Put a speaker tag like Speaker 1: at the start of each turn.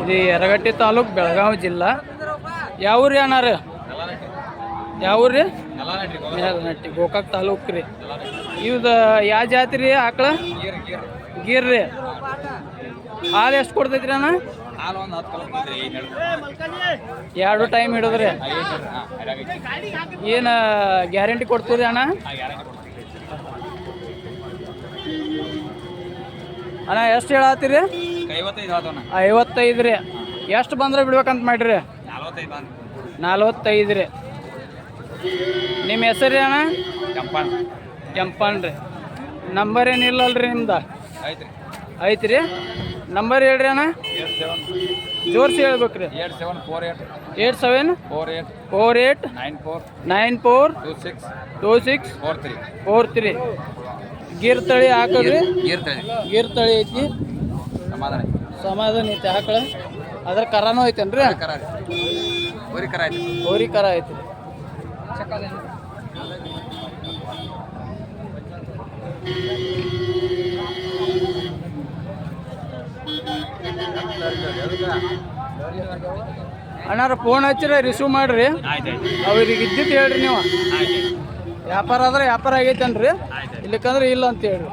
Speaker 1: ಇದು ಯರಗಟ್ಟಿ ತಾಲೂಕು ಬೆಳಗಾವಿ ಜಿಲ್ಲಾ. ಯಾವ ಊರು ಅಣ್ಣಾರ? ಯಾವ ಊರು ರೀ? ಮೇಲನಟ್ಟಿ ಗೋಕಾಕ್ ತಾಲೂಕು ರೀ. ಇವ್ದು ಯಾವ ಜಾತಿ ರೀ ಆಕಳ? ಗೀರ್ ರೀ. ಹಾಲು ಎಷ್ಟು ಕೊಡ್ತೈತ್ರಿ ಅಣ್ಣ? ಎರಡು ಟೈಮ್ ಹಿಡಿದ್ರಿ. ಏನು ಗ್ಯಾರಂಟಿ ಕೊಡ್ತೀರಿ ಅಣ್ಣ? ಅಣ್ಣ ಎಷ್ಟು ಹೇಳತ್ತೀರಿ? 55 ರೀ. ಎಷ್ಟು ಬಂದ್ರೆ ಬಿಡ್ಬೇಕಂತ ಮಾಡ್ರಿ? 45 ರೀ. ನಿಮ್ಮ ಹೆಸರು ರೀ ಅಣ್ಣ? ಕೆಂಪನ್ ರೀ. ನಂಬರ್ ಏನಿಲ್ಲಲ್ರಿ ನಿಮ್ದು? ಐತ್ರಿ. ನಂಬರ್ ಹೇಳ್ರಿ ಅಣ್ಣ. ಜೋರ್ಸಿ ಹೇಳ್ಬೇಕ್ರಿ. 8748 942643. ಗೀರ್ ತಳಿ ಹಾಕೋದ್ರಿ? ಗೀರ್ ತಳಿ ಐತಿ. ಸಮಾಧಾನ ಐತಿ ಹಾಕಳ. ಅದ್ರ ಕರಾನು ಐತೇನ್ರಿ? ಹೋರಿ ಕರ ಐತಿ. ಅಣ್ಣಾರ ಫೋನ್ ಹಚ್ಚಿರ ರಿಸೀವ್ ಮಾಡ್ರಿ. ಅವ್ರಿಗೆ ಇದ್ದಿದ್ದು ಹೇಳ್ರಿ. ನೀವು ವ್ಯಾಪಾರ ಆದ್ರೆ ವ್ಯಾಪಾರ ಆಗೈತೇನ್ರಿ? ಇಲ್ಲಕ್ಕಂದ್ರೆ ಇಲ್ಲ ಅಂತ ಹೇಳ್ರಿ.